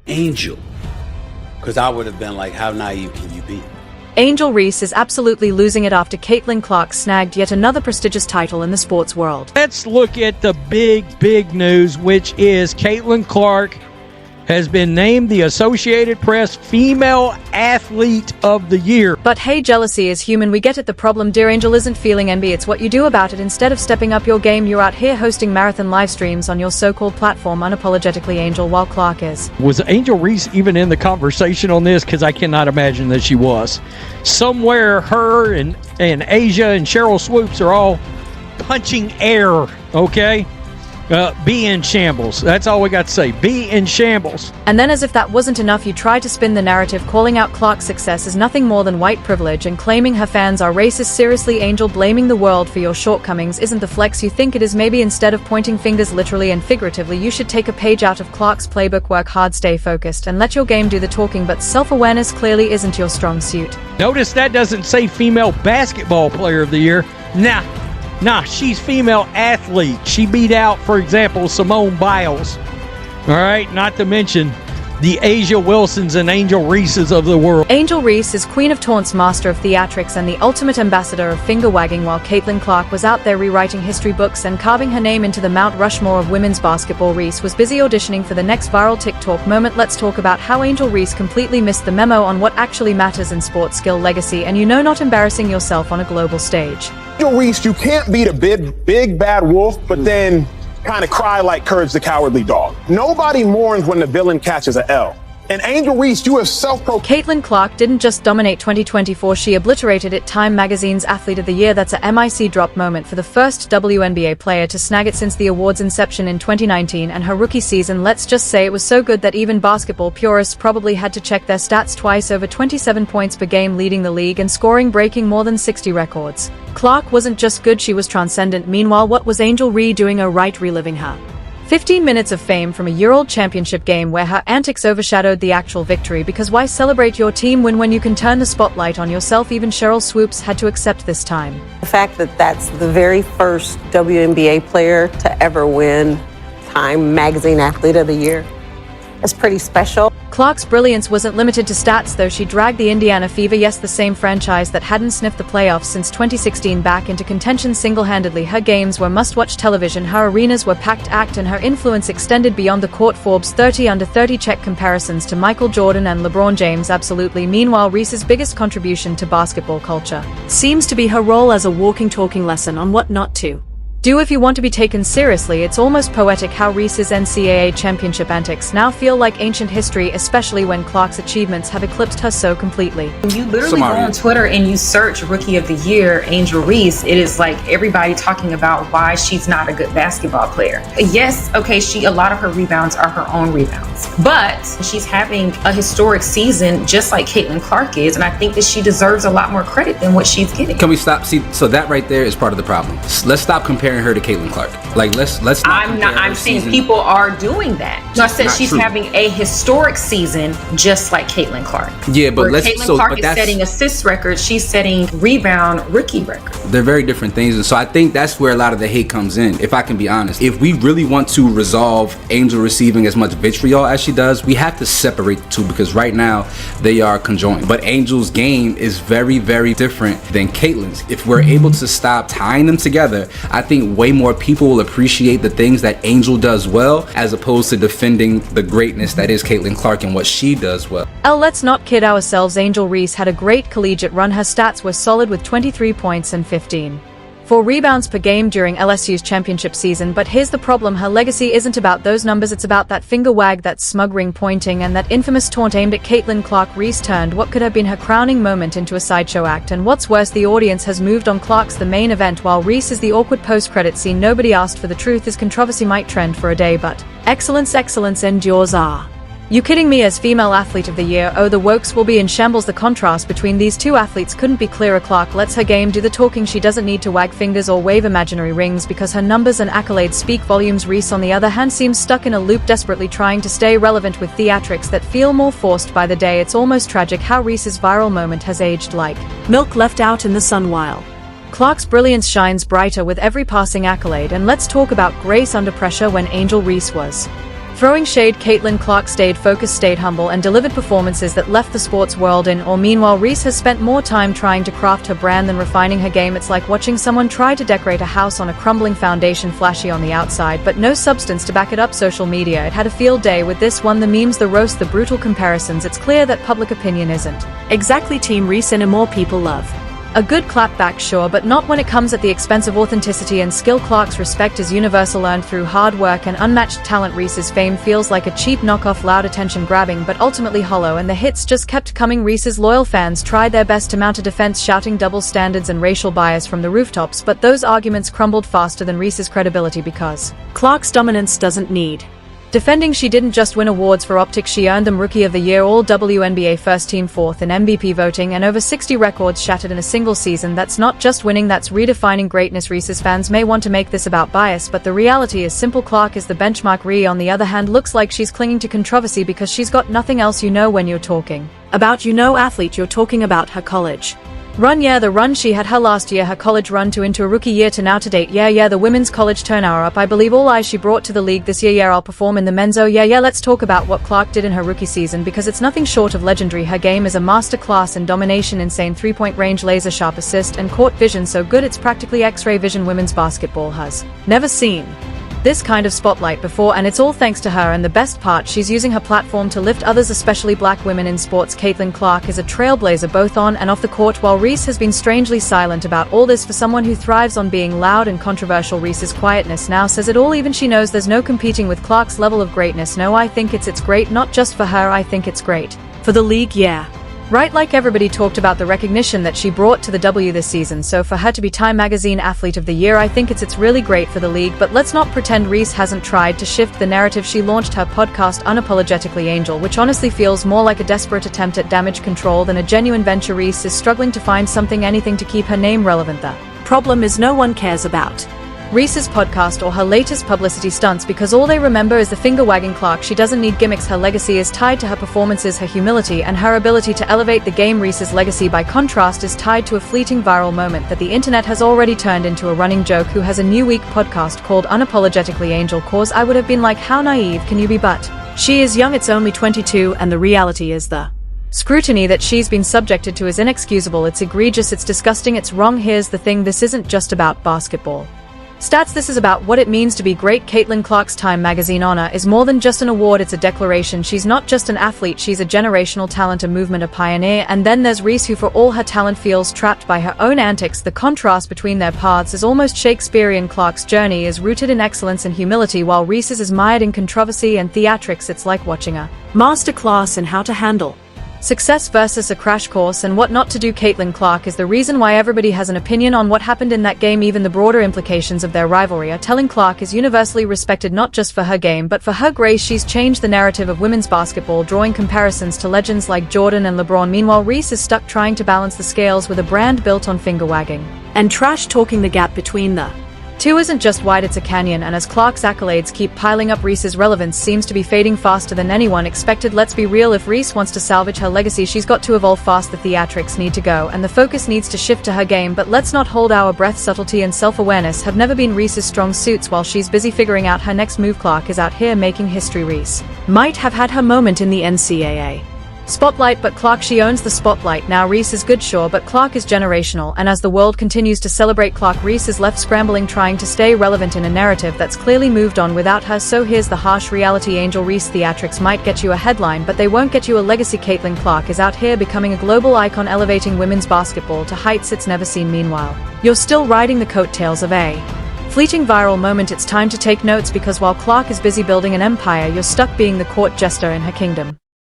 Angel. Because I would have been like, how naive can you be? Angel Reese is absolutely losing it after Caitlin Clark snagged yet another prestigious title in the sports world. Let's look at the big news, which is Caitlin Clark has been named the Associated Press Female Athlete of the Year. But hey, jealousy is human, we get it. The problem, dear Angel, isn't feeling envy, it's what you do about it. Instead of stepping up your game, you're out here hosting marathon live streams on your so-called platform unapologetically, Angel, while Clark is. Was Angel Reese even in the conversation on this? Because I cannot imagine that she was. Somewhere her and Asia and Cheryl Swoops are all punching air, okay? Be in shambles. That's all we got to say. Be in shambles. And then, as if that wasn't enough, you try to spin the narrative, calling out Clark's success as nothing more than white privilege and claiming her fans are racist. Seriously, Angel, blaming the world for your shortcomings isn't the flex you think it is. Maybe instead of pointing fingers literally and figuratively, you should take a page out of Clark's playbook, work hard, stay focused, and let your game do the talking. But self-awareness clearly isn't your strong suit. Notice that doesn't say female basketball player of the year. Nah, she's female athlete. She beat out, for example, Simone Biles. All right, not to mention the Asia Wilsons and Angel Reeses of the world. Angel Reese is Queen of Taunts, master of theatrics, and the ultimate ambassador of finger-wagging, while Caitlin Clark was out there rewriting history books and carving her name into the Mount Rushmore of women's basketball. Reese was busy auditioning for the next viral TikTok moment. Let's talk about how Angel Reese completely missed the memo on what actually matters in sports: skill, legacy, and not embarrassing yourself on a global stage. Angel Reese, you can't beat a big bad wolf, but then kind of cry like Courage the Cowardly Dog. Nobody mourns when the villain catches an L. And Angel Reese, you have Caitlin Clark didn't just dominate 2024, she obliterated it. Time Magazine's Athlete of the Year. That's a mic drop moment for the first WNBA player to snag it since the award's inception in 2019 and her rookie season. Let's just say it was so good that even basketball purists probably had to check their stats twice. Over 27 points per game, leading the league and scoring, breaking more than 60 records. Clark wasn't just good, she was transcendent. Meanwhile, what was Angel Reese doing? Reliving her 15 minutes of fame from a year-old championship game where her antics overshadowed the actual victory. Because why celebrate your team win when you can turn the spotlight on yourself? Even Cheryl Swoops had to accept this time. The fact that that's the very first WNBA player to ever win Time Magazine Athlete of the Year is pretty special. Clark's brilliance wasn't limited to stats, though. She dragged the Indiana Fever, yes, the same franchise that hadn't sniffed the playoffs since 2016, back into contention single-handedly. Her games were must-watch television, her arenas were packed, and her influence extended beyond the court. Forbes 30 under 30 check comparisons to Michael Jordan and LeBron James, absolutely. Meanwhile, Reese's biggest contribution to basketball culture seems to be her role as a walking, talking lesson on what not to do if you want to be taken seriously. It's almost poetic how Reese's NCAA championship antics now feel like ancient history, especially when Clark's achievements have eclipsed her so completely. When you literally go on Twitter and you search Rookie of the Year, Angel Reese, it is like everybody talking about why she's not a good basketball player. Yes, okay, a lot of her rebounds are her own rebounds, but she's having a historic season just like Caitlin Clark is, and I think that she deserves a lot more credit than what she's getting. Can we stop? See, so that right there is part of the problem. Let's stop comparing her to Caitlin Clark. Like, let's not. I'm saying people are doing that. So I said she's having a historic season just like Caitlin Clark. Yeah, but Caitlin Clark is setting assist records, she's setting rebound rookie records. They're very different things, and so I think that's where a lot of the hate comes in, if I can be honest. If we really want to resolve Angel receiving as much vitriol as she does, we have to separate the two, because right now they are conjoined. But Angel's game is very, very different than Caitlin's. If we're able to stop tying them together, I think way more people will appreciate the things that Angel does well, as opposed to defending the greatness that is Caitlin Clark and what she does well. Let's not kid ourselves. Angel Reese had a great collegiate run. Her stats were solid with 23 points and 15.4 rebounds per game during LSU's championship season. But here's the problem, her legacy isn't about those numbers, it's about that finger wag, that smug ring pointing, and that infamous taunt aimed at Caitlin Clark. Reese turned what could have been her crowning moment into a sideshow act, and what's worse, the audience has moved on. Clark's the main event, while Reese is the awkward post-credit scene. Nobody asked for the truth. This controversy might trend for a day, but excellence endures. You kidding me? As Female Athlete of the Year, the wokes will be in shambles. The contrast between these two athletes couldn't be clearer. Clark lets her game do the talking. She doesn't need to wag fingers or wave imaginary rings because her numbers and accolades speak volumes. Reese, on the other hand, seems stuck in a loop, desperately trying to stay relevant with theatrics that feel more forced by the day. It's almost tragic how Reese's viral moment has aged like milk left out in the sun, while Clark's brilliance shines brighter with every passing accolade. And let's talk about grace under pressure when Angel Reese was Throwing shade, Caitlin Clark stayed focused, stayed humble, and delivered performances that left the sports world in awe. Meanwhile, Reese has spent more time trying to craft her brand than refining her game. It's like watching someone try to decorate a house on a crumbling foundation, flashy on the outside, but no substance to back it up. Social media, it had a field day with this one. The memes, the roast, the brutal comparisons. It's clear that public opinion isn't exactly Team Reese anymore. People love a good clapback, sure, but not when it comes at the expense of authenticity and skill. Clark's respect is universal, earned through hard work and unmatched talent. Reese's fame feels like a cheap knockoff, loud, attention-grabbing, but ultimately hollow, and the hits just kept coming. Reese's loyal fans tried their best to mount a defense, shouting double standards and racial bias from the rooftops, but those arguments crumbled faster than Reese's credibility, because Clark's dominance doesn't need defending. She didn't just win awards for optics, she earned them Rookie of the Year, All WNBA First Team, fourth in MVP voting, and over 60 records shattered in a single season. That's not just winning, that's redefining greatness. Reese's fans may want to make this about bias, but the reality is simple. Clark is the benchmark. Ree, on the other hand, looks like she's clinging to controversy because she's got nothing else. When you're talking about athlete, you're talking about her college run. Yeah, the run she had her last year, her college run into a rookie year to now to date. Yeah, the women's college turnover up. I believe all eyes she brought to the league this year. Yeah, I'll perform in the men's. Oh yeah, let's talk about what Clark did in her rookie season, because it's nothing short of legendary. Her game is a masterclass in domination, insane three-point range, laser sharp assist, and court vision so good it's practically X-ray vision. Women's basketball has never seen this kind of spotlight before, and it's all thanks to her. And the best part, she's using her platform to lift others, especially black women in sports. Caitlin Clark is a trailblazer both on and off the court, while Reese has been strangely silent about all this. For someone who thrives on being loud and controversial, Reese's quietness now says it all. Even she knows there's no competing with Clark's level of greatness. No, I think it's great, not just for her, I think it's great for the league. Yeah, right, like everybody talked about the recognition that she brought to the W this season, so for her to be Time Magazine Athlete of the Year, I think it's really great for the league. But let's not pretend Reese hasn't tried to shift the narrative. She launched her podcast Unapologetically Angel, which honestly feels more like a desperate attempt at damage control than a genuine venture. Reese is struggling to find anything to keep her name relevant. The problem is no one cares about Reese's podcast or her latest publicity stunts, because all they remember is the finger-wagging Clark. She doesn't need gimmicks. Her legacy is tied to her performances, her humility, and her ability to elevate the game. Reese's legacy, by contrast, is tied to a fleeting viral moment that the internet has already turned into a running joke. Who has a new week podcast called Unapologetically Angel? Cause I would have been like, how naive can you be? But she is young, it's only 22, and the reality is the scrutiny that she's been subjected to is inexcusable. It's egregious, it's disgusting, it's wrong. Here's the thing, this isn't just about basketball stats, this is about what it means to be great. Caitlin Clark's Time Magazine honor is more than just an award, it's a declaration. She's not just an athlete, she's a generational talent, a movement, a pioneer. And then there's Reese, who for all her talent feels trapped by her own antics. The contrast between their paths is almost Shakespearean. Clark's journey is rooted in excellence and humility, while Reese's is mired in controversy and theatrics. It's like watching a masterclass in how to handle success versus a crash course and what not to do. Caitlin Clark is the reason why everybody has an opinion on what happened in that game. Even the broader implications of their rivalry are telling. Clark is universally respected not just for her game but for her grace. She's changed the narrative of women's basketball, drawing comparisons to legends like Jordan and LeBron. Meanwhile, Reese is stuck trying to balance the scales with a brand built on finger-wagging and trash-talking. The gap between the two isn't just wide, it's a canyon, and as Clark's accolades keep piling up, Reese's relevance seems to be fading faster than anyone expected. Let's be real, if Reese wants to salvage her legacy, she's got to evolve fast. The theatrics need to go, and the focus needs to shift to her game. But let's not hold our breath. Subtlety and self-awareness have never been Reese's strong suits. While she's busy figuring out her next move, Clark is out here making history. Reese might have had her moment in the NCAA spotlight, but Clark, she owns the spotlight now. Reese is good, sure, but Clark is generational, and as the world continues to celebrate Clark, Reese is left scrambling, trying to stay relevant in a narrative that's clearly moved on without her. So here's the harsh reality, Angel Reese theatrics might get you a headline, but they won't get you a legacy. Caitlin Clark is out here becoming a global icon, elevating women's basketball to heights it's never seen. Meanwhile, you're still riding the coattails of a fleeting viral moment. It's time to take notes, because while Clark is busy building an empire, you're stuck being the court jester in her kingdom.